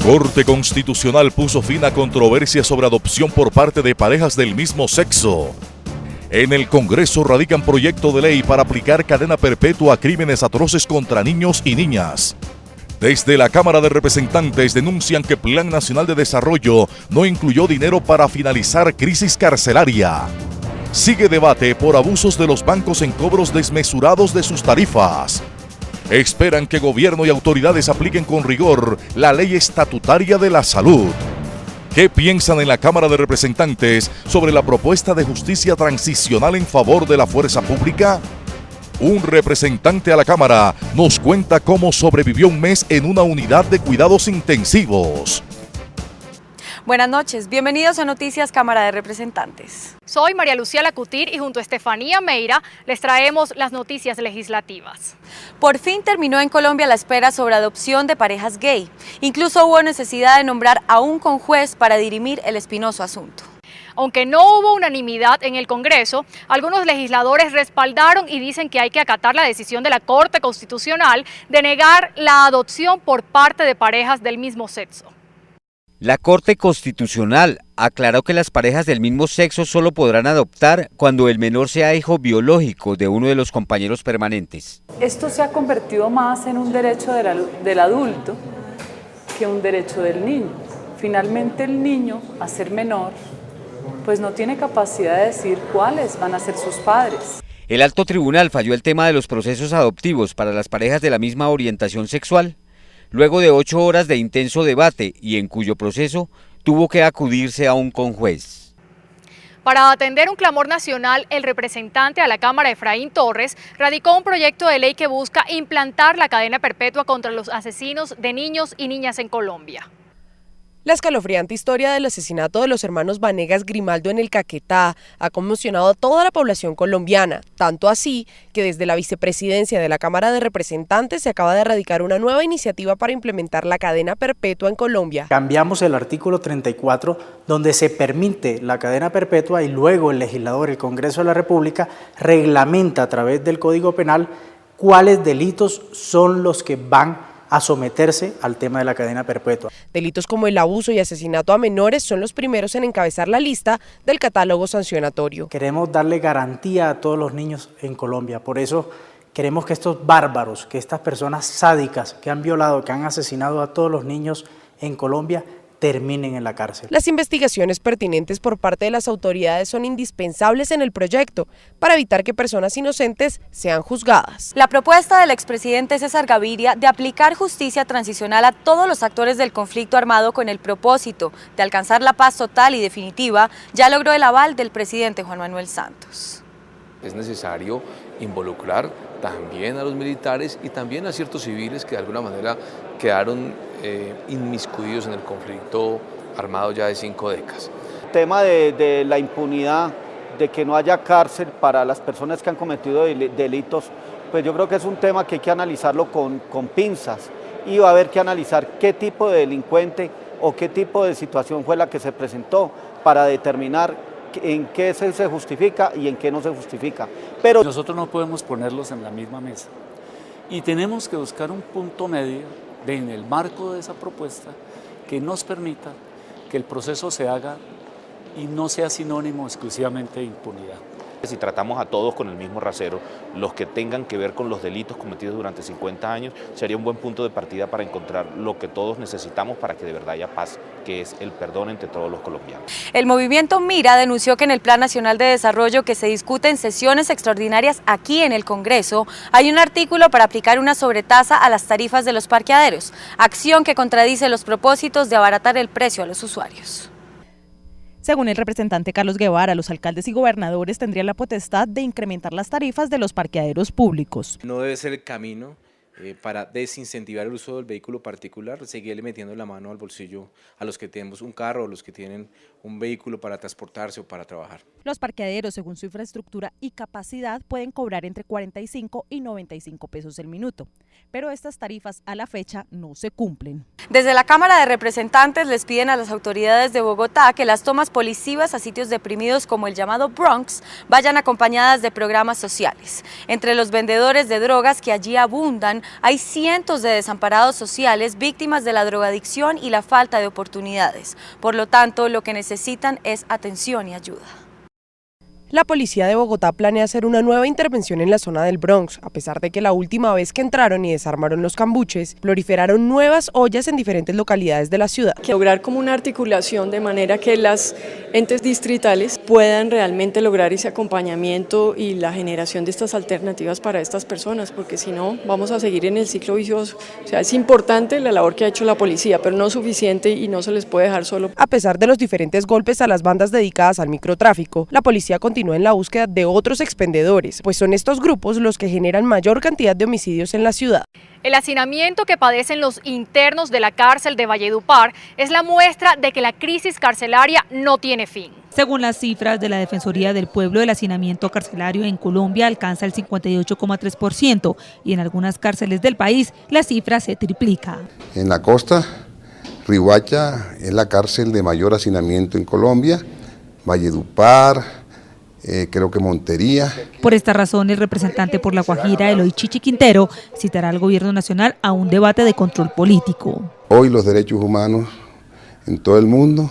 Corte Constitucional puso fin a controversia sobre adopción por parte de parejas del mismo sexo. En el Congreso radican proyecto de ley para aplicar cadena perpetua a crímenes atroces contra niños y niñas. Desde la Cámara de Representantes denuncian que Plan Nacional de Desarrollo no incluyó dinero para finalizar crisis carcelaria. Sigue debate por abusos de los bancos en cobros desmesurados de sus tarifas. Esperan que gobierno y autoridades apliquen con rigor la ley estatutaria de la salud. ¿Qué piensan en la Cámara de Representantes sobre la propuesta de justicia transicional en favor de la fuerza pública? Un representante a la Cámara nos cuenta cómo sobrevivió un mes en una unidad de cuidados intensivos. Buenas noches, bienvenidos a Noticias Cámara de Representantes. Soy María Lucía Lacutir y junto a Estefanía Meira les traemos las noticias legislativas. Por fin terminó en Colombia la espera sobre adopción de parejas gay. Incluso hubo necesidad de nombrar a un conjuez para dirimir el espinoso asunto. Aunque no hubo unanimidad en el Congreso, algunos legisladores respaldaron y dicen que hay que acatar la decisión de la Corte Constitucional de negar la adopción por parte de parejas del mismo sexo. La Corte Constitucional aclaró que las parejas del mismo sexo solo podrán adoptar cuando el menor sea hijo biológico de uno de los compañeros permanentes. Esto se ha convertido más en un derecho del adulto que un derecho del niño. Finalmente el niño, a ser menor, pues no tiene capacidad de decir cuáles van a ser sus padres. El alto tribunal falló el tema de los procesos adoptivos para las parejas de la misma orientación sexual. Luego de 8 horas de intenso debate y en cuyo proceso tuvo que acudirse a un conjuez. Para atender un clamor nacional, el representante a la Cámara, Efraín Torres, radicó un proyecto de ley que busca implantar la cadena perpetua contra los asesinos de niños y niñas en Colombia. La escalofriante historia del asesinato de los hermanos Vanegas Grimaldo en el Caquetá ha conmocionado a toda la población colombiana, tanto así que desde la vicepresidencia de la Cámara de Representantes se acaba de radicar una nueva iniciativa para implementar la cadena perpetua en Colombia. Cambiamos el artículo 34 donde se permite la cadena perpetua y luego el legislador, el Congreso de la República, reglamenta a través del Código Penal cuáles delitos son los que van a someterse al tema de la cadena perpetua. Delitos como el abuso y asesinato a menores son los primeros en encabezar la lista del catálogo sancionatorio. Queremos darle garantía a todos los niños en Colombia, por eso queremos que estos bárbaros, que estas personas sádicas que han violado, que han asesinado a todos los niños en Colombia, terminen en la cárcel. Las investigaciones pertinentes por parte de las autoridades son indispensables en el proyecto para evitar que personas inocentes sean juzgadas. La propuesta del expresidente César Gaviria de aplicar justicia transicional a todos los actores del conflicto armado con el propósito de alcanzar la paz total y definitiva ya logró el aval del presidente Juan Manuel Santos. Es necesario involucrar también a los militares y también a ciertos civiles que de alguna manera quedaron inmiscuidos en el conflicto armado ya de 5 décadas. El tema de la impunidad, de que no haya cárcel para las personas que han cometido delitos, pues yo creo que es un tema que hay que analizarlo con pinzas y va a haber que analizar qué tipo de delincuente o qué tipo de situación fue la que se presentó para determinar en qué se justifica y en qué no se justifica. Pero nosotros no podemos ponerlos en la misma mesa y tenemos que buscar un punto medio en el marco de esa propuesta que nos permita que el proceso se haga y no sea sinónimo exclusivamente de impunidad. Si tratamos a todos con el mismo rasero, los que tengan que ver con los delitos cometidos durante 50 años, sería un buen punto de partida para encontrar lo que todos necesitamos para que de verdad haya paz, que es el perdón entre todos los colombianos. El movimiento Mira denunció que en el Plan Nacional de Desarrollo que se discute en sesiones extraordinarias aquí en el Congreso, hay un artículo para aplicar una sobretasa a las tarifas de los parqueaderos, acción que contradice los propósitos de abaratar el precio a los usuarios. Según el representante Carlos Guevara, los alcaldes y gobernadores tendrían la potestad de incrementar las tarifas de los parqueaderos públicos. No debe ser el camino para desincentivar el uso del vehículo particular, seguirle metiendo la mano al bolsillo a los que tenemos un carro o los que tienen un vehículo para transportarse o para trabajar. Los parqueaderos, según su infraestructura y capacidad, pueden cobrar entre 45 y 95 pesos el minuto, pero estas tarifas a la fecha no se cumplen. Desde la Cámara de Representantes les piden a las autoridades de Bogotá que las tomas policivas a sitios deprimidos como el llamado Bronx vayan acompañadas de programas sociales. Entre los vendedores de drogas que allí abundan, hay cientos de desamparados sociales víctimas de la drogadicción y la falta de oportunidades. Por lo tanto, lo que necesitan es atención y ayuda. La policía de Bogotá planea hacer una nueva intervención en la zona del Bronx, a pesar de que la última vez que entraron y desarmaron los cambuches, proliferaron nuevas ollas en diferentes localidades de la ciudad. Lograr como una articulación de manera que las entes distritales puedan realmente lograr ese acompañamiento y la generación de estas alternativas para estas personas, porque si no vamos a seguir en el ciclo vicioso. O sea, es importante la labor que ha hecho la policía, pero no suficiente y no se les puede dejar solo. A pesar de los diferentes golpes a las bandas dedicadas al microtráfico, la policía continúa en la búsqueda de otros expendedores, pues son estos grupos los que generan mayor cantidad de homicidios en la ciudad. El hacinamiento que padecen los internos de la cárcel de Valledupar es la muestra de que la crisis carcelaria no tiene fin. Según las cifras de la Defensoría del Pueblo, el hacinamiento carcelario en Colombia alcanza el 58,3% y en algunas cárceles del país la cifra se triplica. En la costa, Riohacha es la cárcel de mayor hacinamiento en Colombia, Valledupar, creo que Montería. Por esta razón, el representante por La Guajira, Eloy Chichi Quintero, citará al gobierno nacional a un debate de control político. Hoy los derechos humanos en todo el mundo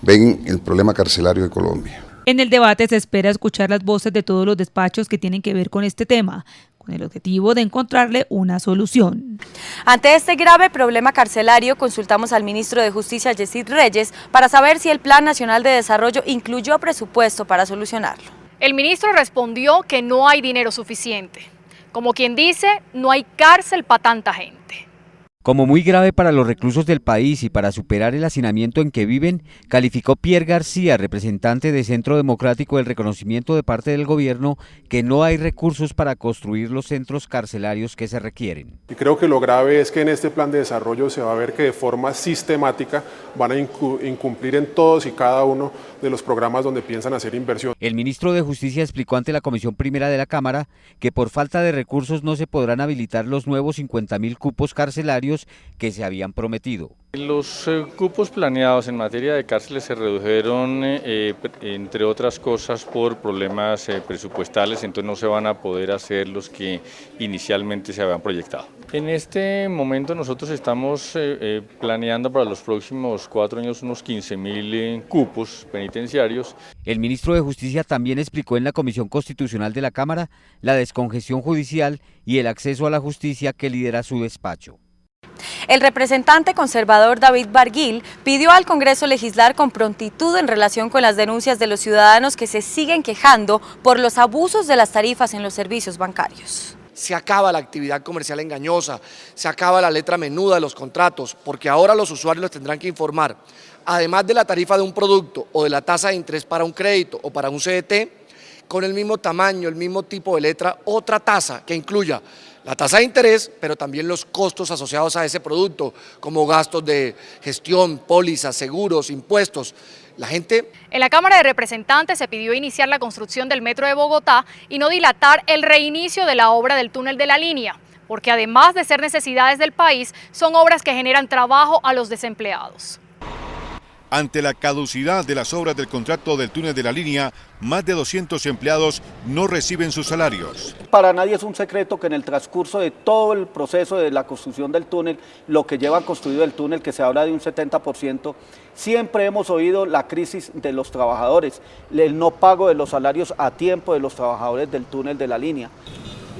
ven el problema carcelario de Colombia. En el debate se espera escuchar las voces de todos los despachos que tienen que ver con este tema, con el objetivo de encontrarle una solución. Ante este grave problema carcelario, consultamos al ministro de Justicia, Yesid Reyes, para saber si el Plan Nacional de Desarrollo incluyó presupuesto para solucionarlo. El ministro respondió que no hay dinero suficiente. Como quien dice, no hay cárcel para tanta gente. Como muy grave para los reclusos del país y para superar el hacinamiento en que viven, calificó Pierre García, representante de Centro Democrático, del reconocimiento de parte del gobierno que no hay recursos para construir los centros carcelarios que se requieren. Y creo que lo grave es que en este plan de desarrollo se va a ver que de forma sistemática van a incumplir en todos y cada uno de los programas donde piensan hacer inversión. El ministro de Justicia explicó ante la Comisión Primera de la Cámara que por falta de recursos no se podrán habilitar los nuevos 50.000 cupos carcelarios que se habían prometido. Los cupos planeados en materia de cárceles se redujeron, entre otras cosas, por problemas presupuestales, entonces no se van a poder hacer los que inicialmente se habían proyectado. En este momento nosotros estamos planeando para los próximos 4 años unos 15.000 cupos penitenciarios. El ministro de Justicia también explicó en la Comisión Constitucional de la Cámara la descongestión judicial y el acceso a la justicia que lidera su despacho. El representante conservador David Barguil pidió al Congreso legislar con prontitud en relación con las denuncias de los ciudadanos que se siguen quejando por los abusos de las tarifas en los servicios bancarios. Se acaba la actividad comercial engañosa, se acaba la letra menuda de los contratos, porque ahora los usuarios les tendrán que informar, además de la tarifa de un producto o de la tasa de interés para un crédito o para un CDT, con el mismo tamaño, el mismo tipo de letra, otra tasa que incluya la tasa de interés, pero también los costos asociados a ese producto, como gastos de gestión, pólizas, seguros, impuestos. La gente... En la Cámara de Representantes se pidió iniciar la construcción del Metro de Bogotá y no dilatar el reinicio de la obra del túnel de la línea, porque además de ser necesidades del país, son obras que generan trabajo a los desempleados. Ante la caducidad de las obras del contrato del túnel de la línea, más de 200 empleados no reciben sus salarios. Para nadie es un secreto que en el transcurso de todo el proceso de la construcción del túnel, lo que lleva construido el túnel, que se habla de un 70%, siempre hemos oído la crisis de los trabajadores, el no pago de los salarios a tiempo de los trabajadores del túnel de la línea.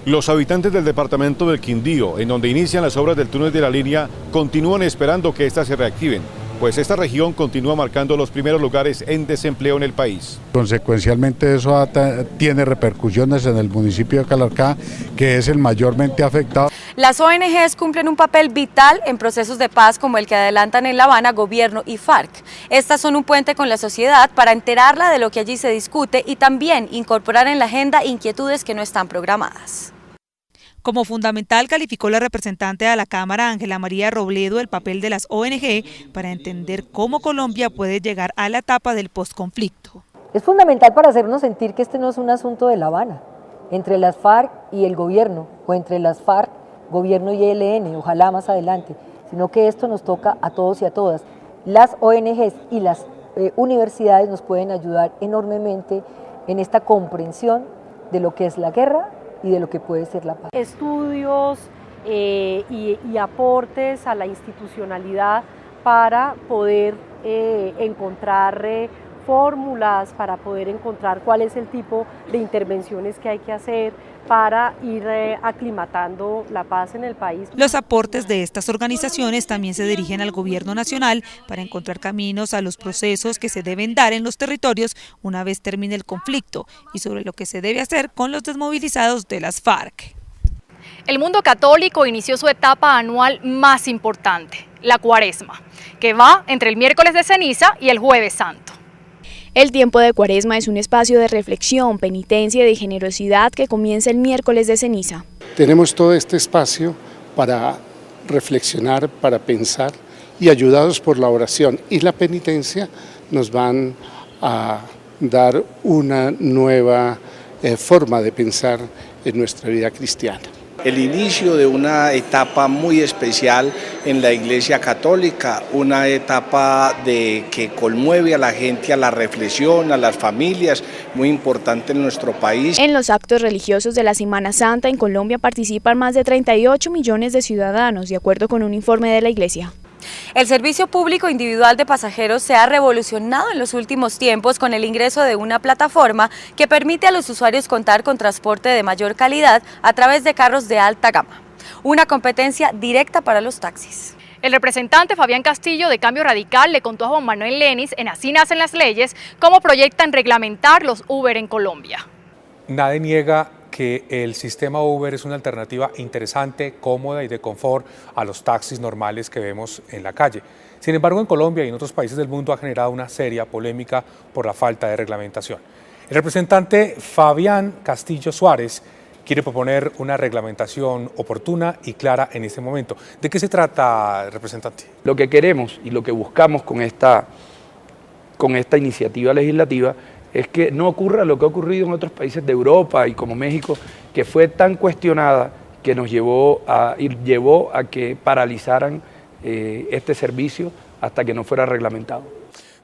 Los habitantes del departamento del Quindío, en donde inician las obras del túnel de la línea, continúan esperando que éstas se reactiven, pues esta región continúa marcando los primeros lugares en desempleo en el país. Consecuencialmente eso tiene repercusiones en el municipio de Calarcá, que es el mayormente afectado. Las ONGs cumplen un papel vital en procesos de paz como el que adelantan en La Habana gobierno y FARC. Estas son un puente con la sociedad para enterarla de lo que allí se discute y también incorporar en la agenda inquietudes que no están programadas. Como fundamental calificó la representante de la Cámara, Ángela María Robledo, el papel de las ONG para entender cómo Colombia puede llegar a la etapa del posconflicto. Es fundamental para hacernos sentir que este no es un asunto de La Habana, entre las FARC y el gobierno, o entre las FARC, gobierno y ELN, ojalá más adelante, sino que esto nos toca a todos y a todas. Las ONGs y las universidades nos pueden ayudar enormemente en esta comprensión de lo que es la guerra y de lo que puede ser la paz. Estudios y aportes a la institucionalidad para poder encontrar fórmulas, para poder encontrar cuál es el tipo de intervenciones que hay que hacer para ir aclimatando la paz en el país. Los aportes de estas organizaciones también se dirigen al gobierno nacional para encontrar caminos a los procesos que se deben dar en los territorios una vez termine el conflicto y sobre lo que se debe hacer con los desmovilizados de las FARC. El mundo católico inició su etapa anual más importante, la Cuaresma, que va entre el miércoles de ceniza y el jueves santo. El tiempo de Cuaresma es un espacio de reflexión, penitencia y de generosidad que comienza el miércoles de ceniza. Tenemos todo este espacio para reflexionar, para pensar, y ayudados por la oración y la penitencia nos van a dar una nueva forma de pensar en nuestra vida cristiana. El inicio de una etapa muy especial en la Iglesia Católica, una etapa que conmueve a la gente, a la reflexión, a las familias, muy importante en nuestro país. En los actos religiosos de la Semana Santa en Colombia participan más de 38 millones de ciudadanos, de acuerdo con un informe de la Iglesia. El servicio público individual de pasajeros se ha revolucionado en los últimos tiempos con el ingreso de una plataforma que permite a los usuarios contar con transporte de mayor calidad a través de carros de alta gama. Una competencia directa para los taxis. El representante Fabián Castillo de Cambio Radical le contó a Juan Manuel Lenis en Así Nacen las Leyes cómo proyectan reglamentar los Uber en Colombia. Nadie niega que el sistema Uber es una alternativa interesante, cómoda y de confort a los taxis normales que vemos en la calle. Sin embargo, en Colombia y en otros países del mundo ha generado una seria polémica por la falta de reglamentación. El representante Fabián Castillo Suárez quiere proponer una reglamentación oportuna y clara en este momento. ¿De qué se trata, representante? Lo que queremos y lo que buscamos con esta iniciativa legislativa es que no ocurra lo que ha ocurrido en otros países de Europa y como México, que fue tan cuestionada que nos llevó a que paralizaran este servicio hasta que no fuera reglamentado.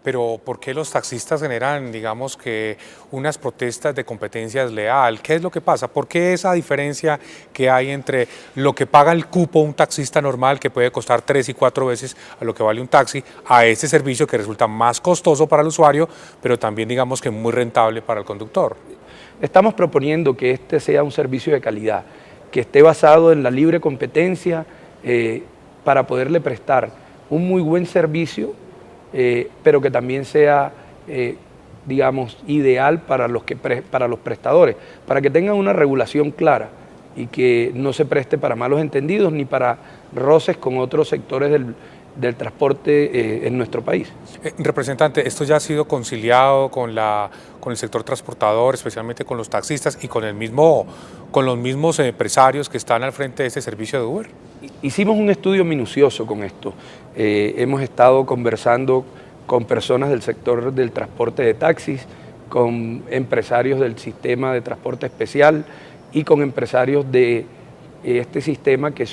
Pero ¿por qué los taxistas generan, digamos, que unas protestas de competencia desleal? ¿Qué es lo que pasa? ¿Por qué esa diferencia que hay entre lo que paga el cupo un taxista normal, que puede costar 3 y 4 veces a lo que vale un taxi, a este servicio que resulta más costoso para el usuario, pero también, digamos, que muy rentable para el conductor? Estamos proponiendo que este sea un servicio de calidad, que esté basado en la libre competencia para poderle prestar un muy buen servicio, pero que también sea, digamos, ideal para los prestadores, para que tengan una regulación clara y que no se preste para malos entendidos ni para roces con otros sectores del transporte en nuestro país. Representante, esto ya ha sido conciliado con el sector transportador, especialmente con los taxistas y con los mismos empresarios que están al frente de este servicio de Uber. Hicimos un estudio minucioso con esto. Hemos estado conversando con personas del sector del transporte de taxis, con empresarios del sistema de transporte especial y con empresarios de este sistema que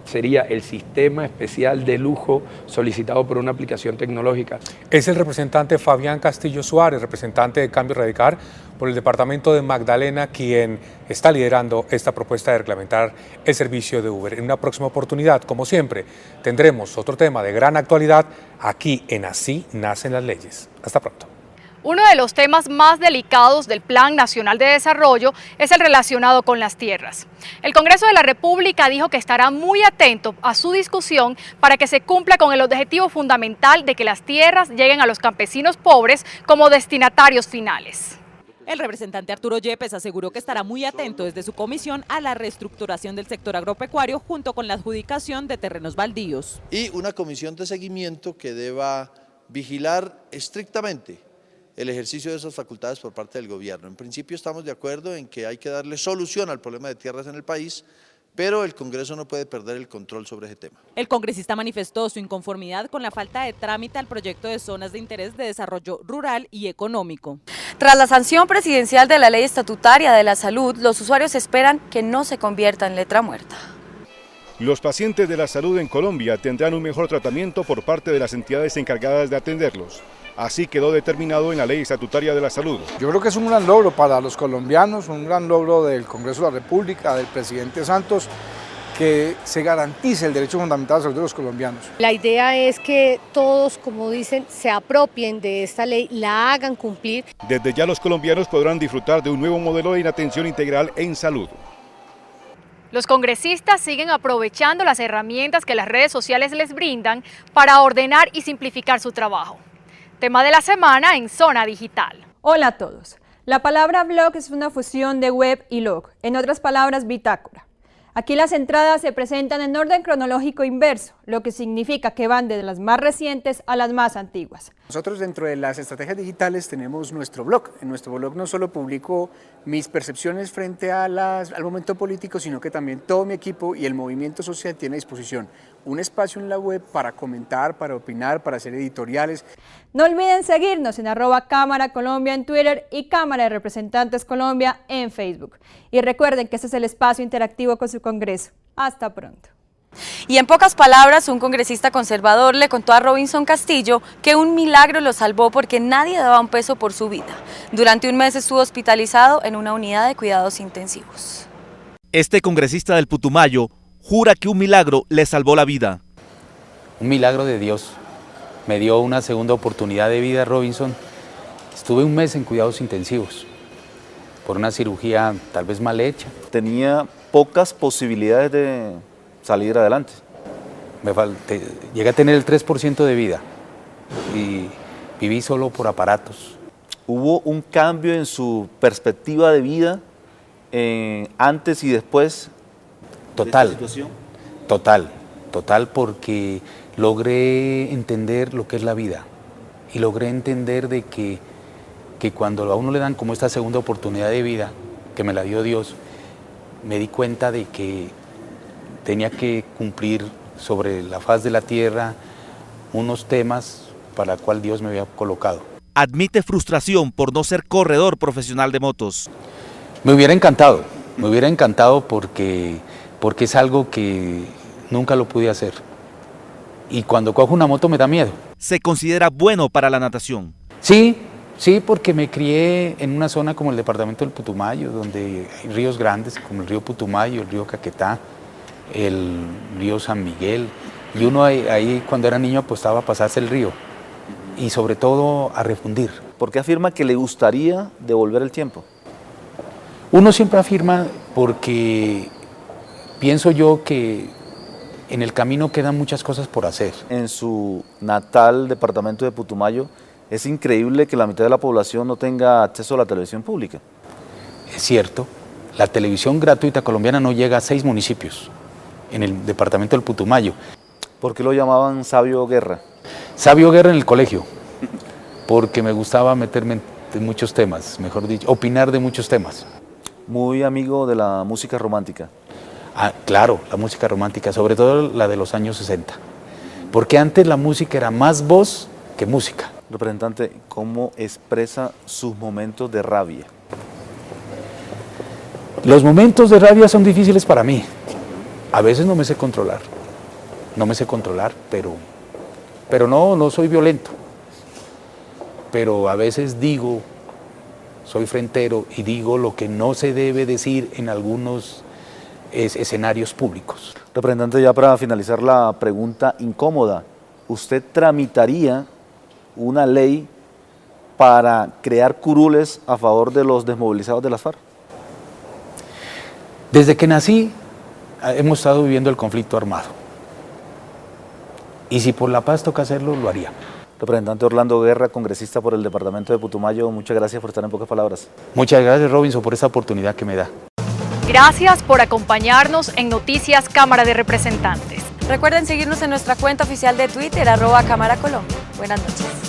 sería el sistema especial de lujo solicitado por una aplicación tecnológica. Es el representante Fabián Castillo Suárez, representante de Cambio Radical por el departamento de Magdalena, quien está liderando esta propuesta de reglamentar el servicio de Uber. En una próxima oportunidad, como siempre, tendremos otro tema de gran actualidad aquí en Así Nacen las Leyes. Hasta pronto. Uno de los temas más delicados del Plan Nacional de Desarrollo es el relacionado con las tierras. El Congreso de la República dijo que estará muy atento a su discusión para que se cumpla con el objetivo fundamental de que las tierras lleguen a los campesinos pobres como destinatarios finales. El representante Arturo Yepes aseguró que estará muy atento desde su comisión a la reestructuración del sector agropecuario junto con la adjudicación de terrenos baldíos. Y una comisión de seguimiento que deba vigilar estrictamente el ejercicio de esas facultades por parte del gobierno. En principio estamos de acuerdo en que hay que darle solución al problema de tierras en el país, pero el Congreso no puede perder el control sobre ese tema. El congresista manifestó su inconformidad con la falta de trámite al proyecto de zonas de interés de desarrollo rural y económico. Tras la sanción presidencial de la Ley Estatutaria de la Salud, los usuarios esperan que no se convierta en letra muerta. Los pacientes de la salud en Colombia tendrán un mejor tratamiento por parte de las entidades encargadas de atenderlos. Así quedó determinado en la Ley Estatutaria de la Salud. Yo creo que es un gran logro para los colombianos, un gran logro del Congreso de la República, del presidente Santos, que se garantice el derecho fundamental a la salud de los colombianos. La idea es que todos, como dicen, se apropien de esta ley, la hagan cumplir. Desde ya los colombianos podrán disfrutar de un nuevo modelo de atención integral en salud. Los congresistas siguen aprovechando las herramientas que las redes sociales les brindan para ordenar y simplificar su trabajo. Tema de la semana en Zona Digital. Hola a todos. La palabra blog es una fusión de web y log, en otras palabras, bitácora. Aquí las entradas se presentan en orden cronológico inverso, lo que significa que van de las más recientes a las más antiguas. Nosotros dentro de las estrategias digitales tenemos nuestro blog. En nuestro blog no solo publico mis percepciones frente a al momento político, sino que también todo mi equipo y el movimiento social tiene a disposición un espacio en la web para comentar, para opinar, para hacer editoriales. No olviden seguirnos en @Cámara Colombia en Twitter y Cámara de Representantes Colombia en Facebook. Y recuerden que este es el espacio interactivo con su Congreso. Hasta pronto. Y en pocas palabras, un congresista conservador le contó a Robinson Castillo que un milagro lo salvó porque nadie daba un peso por su vida. Durante un mes estuvo hospitalizado en una unidad de cuidados intensivos. Este congresista del Putumayo jura que un milagro le salvó la vida. Un milagro de Dios. Me dio una segunda oportunidad de vida, Robinson. Estuve un mes en cuidados intensivos por una cirugía tal vez mal hecha. Tenía pocas posibilidades de salir adelante. Llegué a tener el 3% de vida y viví solo por aparatos. ¿Hubo un cambio en su perspectiva de vida antes y después total, de esta situación? Total, porque logré entender lo que es la vida y logré entender de que cuando a uno le dan como esta segunda oportunidad de vida, que me la dio Dios, me di cuenta de que tenía que cumplir sobre la faz de la tierra unos temas para los cuales Dios me había colocado. Admite frustración por no ser corredor profesional de motos. Me hubiera encantado porque es algo que nunca lo pude hacer. Y cuando cojo una moto me da miedo. ¿Se considera bueno para la natación? Sí, porque me crié en una zona como el departamento del Putumayo, donde hay ríos grandes como el río Putumayo, el río Caquetá, el río San Miguel. Y uno ahí cuando era niño apostaba a pasarse el río y sobre todo a refundir. ¿Por qué afirma que le gustaría devolver el tiempo? Uno siempre afirma porque pienso yo que en el camino quedan muchas cosas por hacer. En su natal departamento de Putumayo es increíble que la mitad de la población no tenga acceso a la televisión pública. Es cierto, la televisión gratuita colombiana no llega a 6 municipios en el departamento del Putumayo. ¿Por qué lo llamaban Sabio Guerra? Sabio Guerra en el colegio, porque me gustaba meterme en muchos temas, mejor dicho, opinar de muchos temas. Muy amigo de la música romántica. Ah, claro, la música romántica, sobre todo la de los años 60, porque antes la música era más voz que música. Representante, ¿cómo expresa sus momentos de rabia? Los momentos de rabia son difíciles para mí. A veces no me sé controlar, pero no soy violento. Pero a veces soy frentero y digo lo que no se debe decir en algunos escenarios públicos. Representante, ya para finalizar la pregunta incómoda, ¿usted tramitaría una ley para crear curules a favor de los desmovilizados de las FARC? Desde que nací hemos estado viviendo el conflicto armado. Y si por la paz toca hacerlo, lo haría. Representante Orlando Guerra, congresista por el departamento de Putumayo, muchas gracias por estar en pocas palabras. Muchas gracias, Robinson, por esta oportunidad que me da. Gracias por acompañarnos en Noticias Cámara de Representantes. Recuerden seguirnos en nuestra cuenta oficial de Twitter, @Cámara Colombia. Buenas noches.